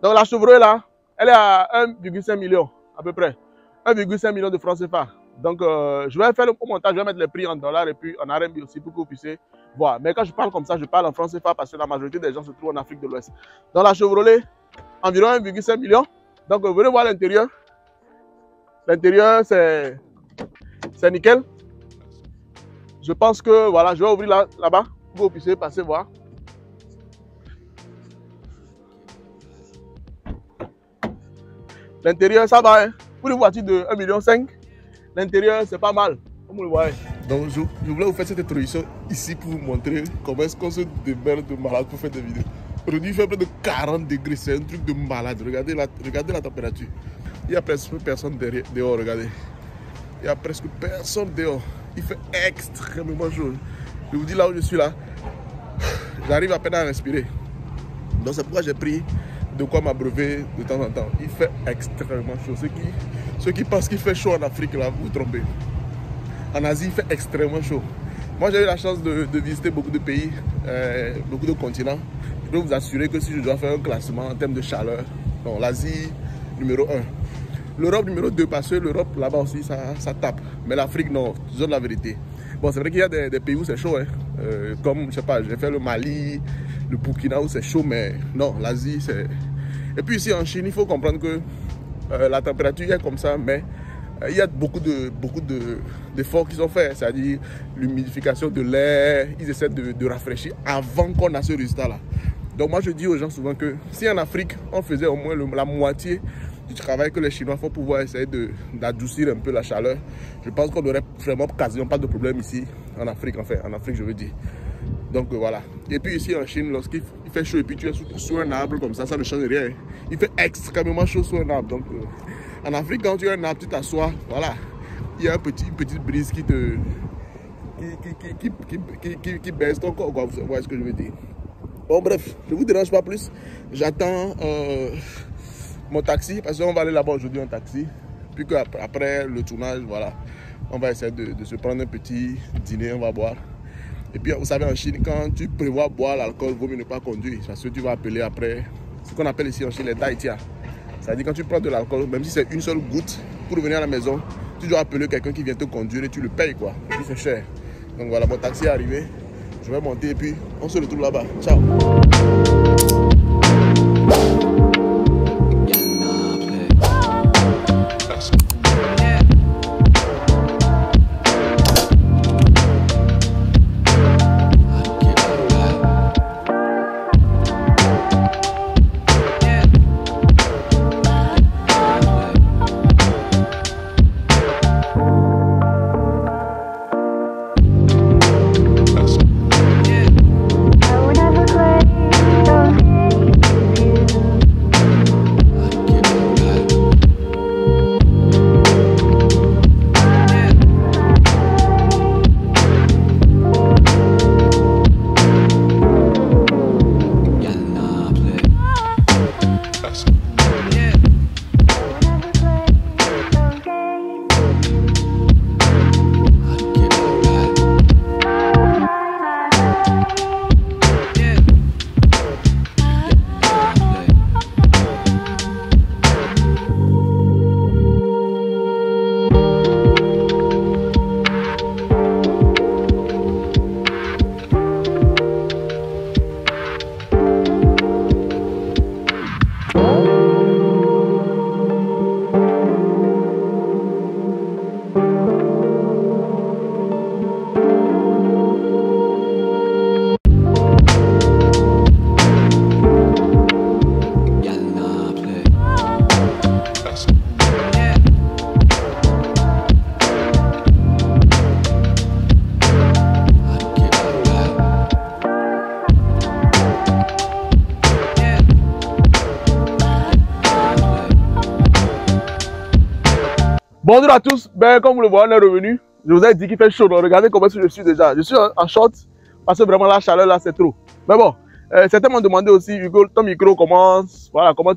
Donc la Chevrolet là, elle est à 1,5 million à peu près. 1,5 million de francs CFA. Donc je vais faire le montage, je vais mettre les prix en dollars et puis en RMB aussi pour que vous puissiez voir. Mais quand je parle comme ça, je parle en francs CFA parce que la majorité des gens se trouvent en Afrique de l'Ouest. Dans la Chevrolet, environ 1,5 million. Donc venez voir l'intérieur. L'intérieur c'est nickel. Je pense que voilà, je vais ouvrir là-bas pour que vous puissiez passer voir. L'intérieur ça va, hein. Pour une voiture de 1,5 million, l'intérieur c'est pas mal, comme vous le voyez. Donc je voulais vous faire cette introduction ici pour vous montrer comment est-ce qu'on se démerde de malade pour faire des vidéos. Aujourd'hui il fait près de 40 degrés, c'est un truc de malade. Regardez la température. Il n'y a presque personne dehors, regardez. Il n'y a presque personne dehors. Il fait extrêmement chaud. Je vous dis là où je suis là, j'arrive à peine à respirer. Donc c'est pourquoi j'ai pris de quoi m'abreuver de temps en temps. Il fait extrêmement chaud. Ceux qui pensent qu'il fait chaud en Afrique, là, vous vous trompez. En Asie, il fait extrêmement chaud. Moi, j'ai eu la chance de visiter beaucoup de pays, beaucoup de continents. Je peux vous assurer que si je dois faire un classement en termes de chaleur, non, l'Asie, numéro 1. L'Europe, numéro 2, parce que l'Europe, là-bas aussi, ça tape. Mais l'Afrique, non, disons la vérité. Bon, c'est vrai qu'il y a des pays où c'est chaud, hein. Comme, je sais pas, j'ai fait le Mali, le Burkina où c'est chaud, mais non, l'Asie, c'est... Et puis ici en Chine, il faut comprendre que la température est comme ça, mais il y a beaucoup d'efforts qui sont faits, c'est-à-dire l'humidification de l'air, ils essaient de rafraîchir avant qu'on ait ce résultat-là. Donc moi, je dis aux gens souvent que si en Afrique, on faisait au moins la moitié du travail que les Chinois font pour pouvoir essayer d'adoucir un peu la chaleur, je pense qu'on n'aurait vraiment quasiment pas de problème ici, en Afrique, enfin, en Afrique, je veux dire. Donc voilà. Et puis ici en Chine, lorsqu'il fait chaud et puis tu es sous un arbre comme ça ne change rien. Il fait extrêmement chaud sous un arbre. Donc en Afrique, quand tu as un arbre, tu t'assois, voilà. Il y a une petite brise qui baisse ton corps, quoi. Vous voyez ce que je veux dire. Bon bref, je ne vous dérange pas plus. J'attends mon taxi parce qu'on va aller là-bas aujourd'hui en taxi. Puis qu'après le tournage, voilà, on va essayer de se prendre un petit dîner, on va boire. Et puis, vous savez, en Chine, quand tu prévois boire l'alcool, il vaut mieux ne pas conduire. Parce que tu vas appeler après ce qu'on appelle ici en Chine les daitia. C'est-à-dire quand tu prends de l'alcool, même si c'est une seule goutte, pour revenir à la maison, tu dois appeler quelqu'un qui vient te conduire et tu le payes, quoi. Et puis c'est cher. Donc voilà, mon taxi est arrivé. Je vais monter et puis on se retrouve là-bas. Ciao. Bonjour à tous, comme vous le voyez, on est revenu. Je vous ai dit qu'il fait chaud, donc regardez comment je suis déjà. Je suis en short parce que vraiment la chaleur là c'est trop. Mais bon, certains m'ont demandé aussi, Hugo, ton micro, comment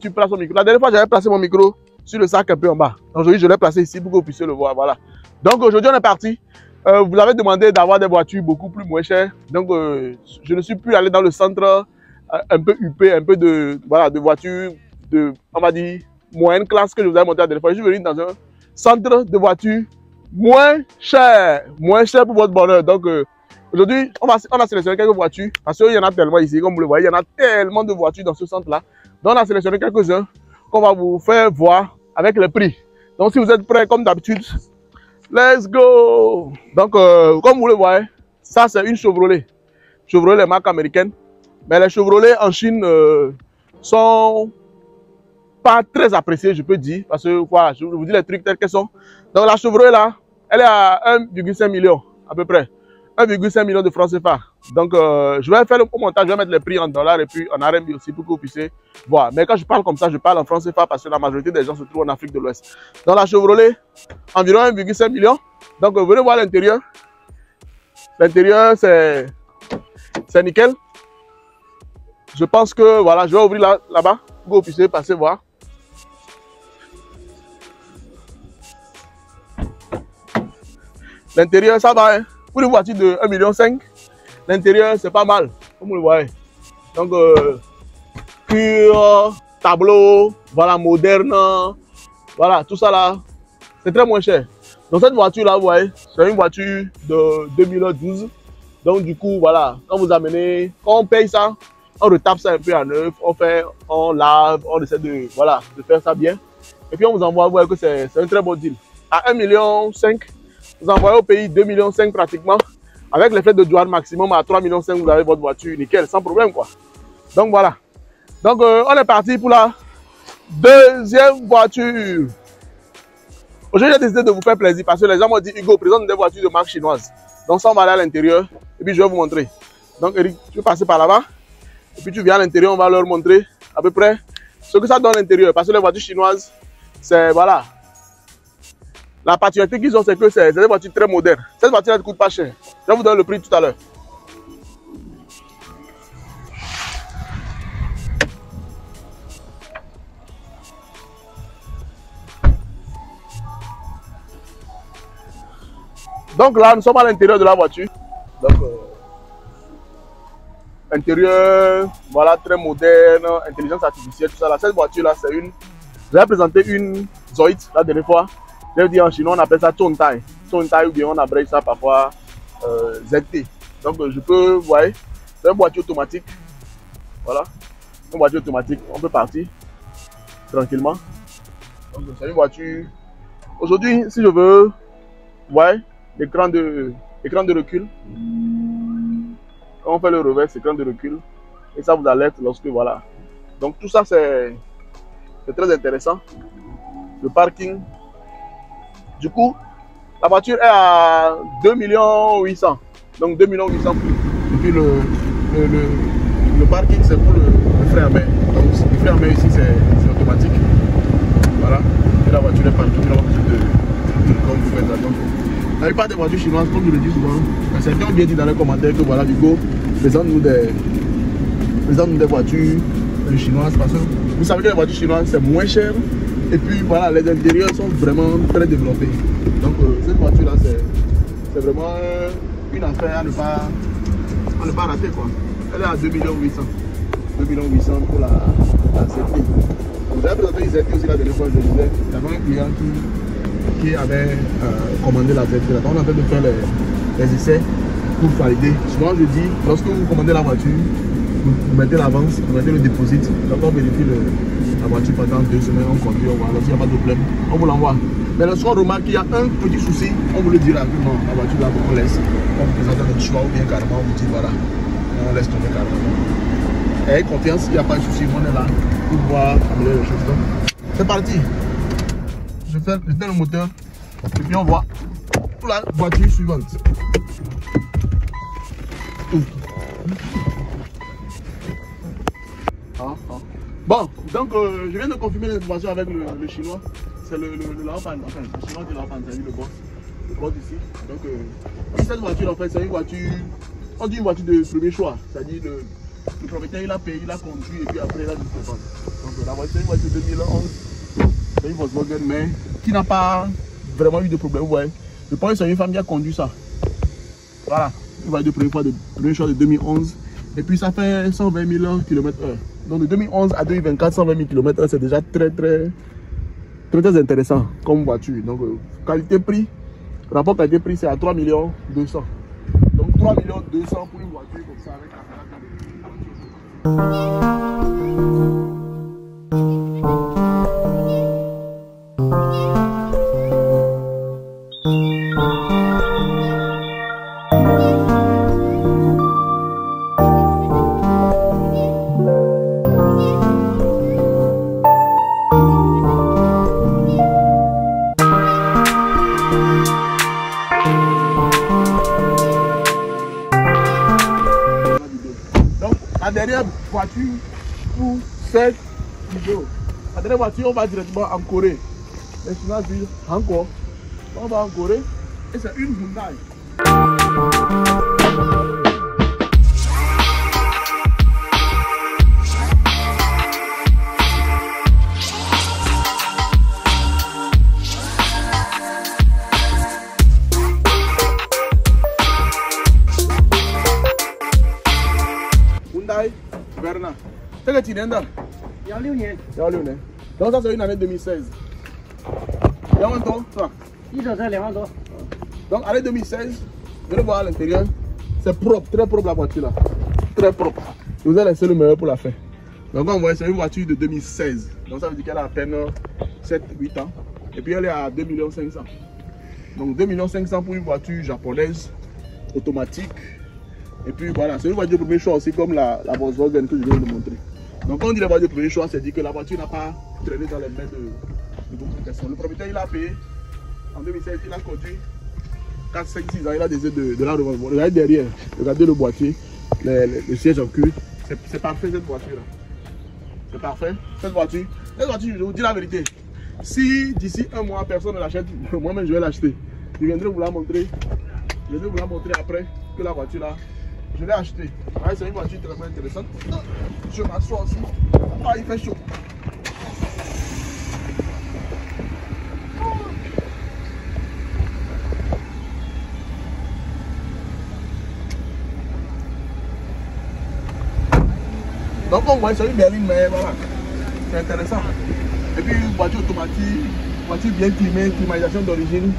tu places ton micro. La dernière fois j'avais placé mon micro sur le sac un peu en bas. Aujourd'hui je l'ai placé ici pour que vous puissiez le voir, voilà. Donc aujourd'hui on est parti. Vous avez demandé d'avoir des voitures beaucoup plus moins chères. Donc je ne suis plus allé dans le centre un peu huppé, un peu de voitures de, on va dire, moyenne classe que je vous avais montré la dernière fois. Je suis venu dans un centre de voitures moins cher pour votre bonheur. Donc, aujourd'hui, on a sélectionné quelques voitures parce qu'il y en a tellement ici, comme vous le voyez, il y en a tellement de voitures dans ce centre-là. Donc, on a sélectionné quelques-uns qu'on va vous faire voir avec les prix. Donc, si vous êtes prêts, comme d'habitude, let's go! Donc, comme vous le voyez, ça, c'est une Chevrolet. Chevrolet, marque américaine. Mais les Chevrolet en Chine sont pas très appréciés, je peux dire. Parce que, voilà, je vous dis les trucs tels qu'ils sont. Donc, la Chevrolet, là, elle est à 1,5 million, à peu près. 1,5 million de francs CFA. Donc, je vais faire le montage, je vais mettre les prix en dollars et puis en RMB aussi pour que vous puissiez voir. Mais quand je parle comme ça, je parle en francs CFA parce que la majorité des gens se trouvent en Afrique de l'Ouest. Dans la Chevrolet, environ 1,5 million. Donc, venez voir l'intérieur. L'intérieur, c'est nickel. Je pense que, voilà, je vais ouvrir là-bas pour que vous puissiez passer voir. L'intérieur, ça va, hein. Pour une voiture de 1,5 million, l'intérieur, c'est pas mal, comme vous le voyez. Donc, pur, tableau, voilà, moderne, voilà, tout ça là, c'est très moins cher. Donc, cette voiture-là, vous voyez, c'est une voiture de 2012. Donc, du coup, voilà, quand vous amenez, quand on paye ça, on retape ça un peu à neuf, on lave, on essaie de, voilà, de faire ça bien. Et puis, on vous envoie, vous voyez que c'est un très bon deal. À 1,5 million, vous envoyez au pays 2,5 millions pratiquement. Avec les frais de douane maximum à 3,5 millions, vous avez votre voiture nickel, sans problème quoi. Donc voilà. Donc on est parti pour la deuxième voiture. Aujourd'hui, j'ai décidé de vous faire plaisir parce que les gens m'ont dit Hugo, présente des voitures de marque chinoise. Donc ça, on va aller à l'intérieur et puis je vais vous montrer. Donc Eric, tu peux passer par là-bas. Et puis tu viens à l'intérieur, on va leur montrer à peu près ce que ça donne à l'intérieur. Parce que les voitures chinoises, c'est voilà. La particularité qu'ils ont, c'est que c'est des voitures très modernes. Cette voiture ne coûte pas cher. Je vais vous donner le prix tout à l'heure. Donc là, nous sommes à l'intérieur de la voiture. Donc, intérieur, voilà, très moderne, intelligence artificielle, tout ça. Là. Cette voiture-là, c'est une... J'avais présenté une Zoid la dernière fois. Je veux dire en chinois, on appelle ça Chontai. Chontai ou bien on abrège ça parfois ZT. Donc je peux, vous voyez, c'est une voiture automatique. Voilà, une voiture automatique. On peut partir tranquillement. Donc c'est une voiture. Aujourd'hui, si je veux, vous voyez, l'écran de recul. Quand on fait le revers, c'est l'écran de recul. Et ça vous alerte lorsque, voilà. Donc tout ça, c'est très intéressant. Le parking. Du coup, la voiture est à 2,8 millions. Donc 2,8 millions. Et puis le parking, c'est pour le frein à main. Donc le frein à main ici, c'est automatique. Voilà. Et la voiture est parking. On a besoin de comme vous faites là. Donc, la plupart des voitures chinoises, comme je le dis souvent, certains ont bien dit dans les commentaires que voilà, Hugo, présente-nous des voitures chinoises. Parce que vous savez que les voitures chinoises, c'est moins cher. Et puis voilà, les intérieurs sont vraiment très développés. Donc cette voiture là, c'est vraiment une affaire à ne pas rater quoi. Elle est à 2,8 millions. 2,8 millions pour la ZT. J'avais présenté une ZT aussi la dernière fois, je disais, il y avait un client qui avait commandé la ZT. Là. On est en train de faire les essais pour valider. Souvent je dis, lorsque vous commandez la voiture, vous mettez l'avance, vous mettez le dépôt. Donc on vérifie la voiture pendant 2 semaines, on conduit, on voit. S'il n'y a pas de problème, on vous l'envoie. Mais lorsqu'on remarque qu'il y a un petit souci, on vous le dira que non, la voiture là, on laisse. On vous présente notre choix ou bien carrément, on vous dit voilà, on laisse tomber carrément. Ayez confiance, il n'y a pas de souci, on est là pour pouvoir améliorer les choses. Donc, c'est parti. Je fais le moteur et puis on voit pour la voiture suivante. Bon, donc je viens de confirmer l'information avec le chinois. C'est le Laopan, enfin le chinois de Laopan, c'est lui le boss ici. Donc cette voiture en fait c'est une voiture, on dit une voiture de premier choix. C'est-à-dire le propriétaire il a payé, il a conduit et puis après il a dû se vendre. Donc la voiture c'est une voiture de 2011. C'est une Volkswagen mais qui n'a pas vraiment eu de problème. Vous voyez. Je pense que c'est une femme qui a conduit ça. Voilà, une voiture de premier choix de 2011. Et puis ça fait 120 000 km/h. Donc de 2011 à 2024, 120 000 km, c'est déjà très intéressant comme voiture. Donc qualité-prix, rapport qualité-prix, c'est à 3 200 000. Donc 3 200 000 pour une voiture comme ça avec la dernière voiture pour cette vidéo. La dernière voiture, on va directement en Corée. Maintenant, encore, on va en Corée et c'est une Hyundai. Verna. C'est que tu viens d'en? Il y a 6年。Donc ça c'est une année 2016. Il y a un temps, ça. Il doit être 2万多。Donc année 2016, vous allez voir à l'intérieur, c'est propre, très propre la voiture là. Très propre. Je vous ai laissé le meilleur pour la fin. Donc on voit c'est une voiture de 2016. Donc ça veut dire qu'elle a à peine 7-8 ans. Et puis elle est à 2 500 000. Donc 2 500 000 pour une voiture japonaise, automatique. Et puis voilà, c'est une voiture de premier choix aussi comme la Volkswagen que je viens de montrer. Donc quand on dit la voiture de premier choix, c'est dit que la voiture n'a pas traîné dans les mains de beaucoup de personnes. Le propriétaire il a payé en 2016, il a conduit 4, 5, 6 ans, il a des aides de la revente. Regardez derrière, regardez le boîtier, le siège en cuir. C'est parfait cette voiture là. C'est parfait. Cette voiture, je vous dis la vérité. Si d'ici un mois personne ne l'achète, moi-même je vais l'acheter. Je viendrai vous la montrer. Je vais vous la montrer après que la voiture là. Je l'ai acheté. Ouais, c'est une voiture très intéressante. Je m'assois aussi. Ah, il fait chaud. Donc on voit c'est une berline, mais voilà. C'est intéressant. Et puis une voiture automatique, voiture bien climée, climatisation d'origine.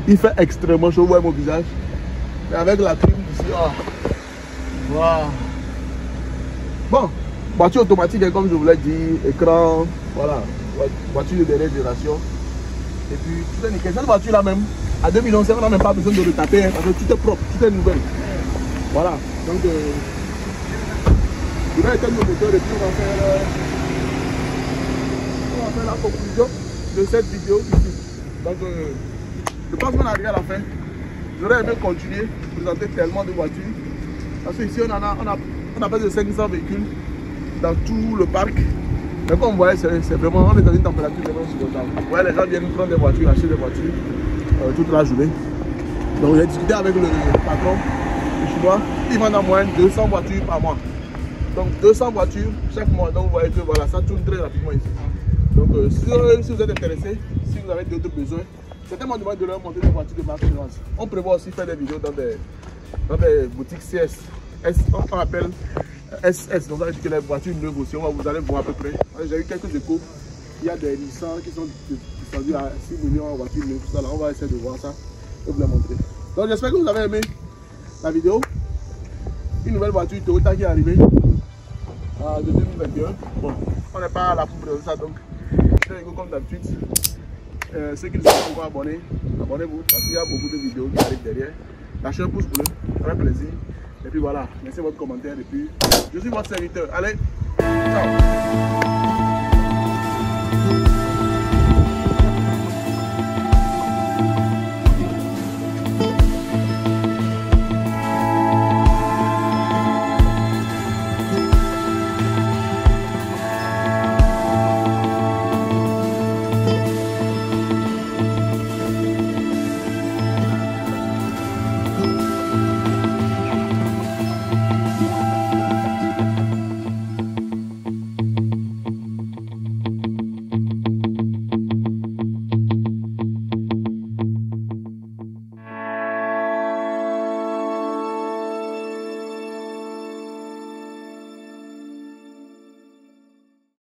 Il fait extrêmement chaud, vous voyez mon visage. Et avec la clim ici, oh. Wow. Bon, voiture automatique, comme je vous l'ai dit, écran, voilà, voiture de dernière génération. Et puis, tout est nickel. Cette voiture là même, à 2 500 000, on n'a même pas besoin de le taper, hein, parce que tout est propre, tout est nouvelle. Voilà, donc, je vais éteindre le moteur et puis on va faire la conclusion de cette vidéo ici. Donc, je pense qu'on arrive à la fin. J'aurais aimé continuer, présenter tellement de voitures. Parce qu'ici, on a pas de 500 véhicules dans tout le parc. Mais comme vous voyez, c'est vraiment, on est dans une température vraiment supportable. Vous voyez, les gens viennent prendre des voitures, acheter des voitures toute la journée. Donc, j'ai discuté avec le patron, le chinois. Il vend en moyenne 200 voitures par mois. Donc, 200 voitures chaque mois. Donc, vous voyez que voilà, ça tourne très rapidement ici. Donc, si vous êtes intéressé, si vous avez d'autres besoins, c'est tellement dommage de leur montrer des voitures de marque chinoise. On prévoit aussi faire des vidéos dans des boutiques CS. On appelle SS, donc ça veut dire que les voitures neuves aussi, vous allez voir à peu près. J'ai eu quelques échos, il y a des Nissan qui sont descendus à 6 millions en voitures neuves, tout ça là, on va essayer de voir ça et vous les montrer. Donc j'espère que vous avez aimé la vidéo. Une nouvelle voiture Toyota qui est arrivée de 2021. Bon, on n'est pas là pour présenter ça, donc je vais comme d'habitude. Ceux qui ne sont pas encore abonnés, abonnez-vous parce qu'il y a beaucoup de vidéos qui arrivent derrière. Lâchez un pouce bleu, ça fait plaisir. Et puis voilà, laissez votre commentaire et puis je suis votre serviteur. Allez, ciao!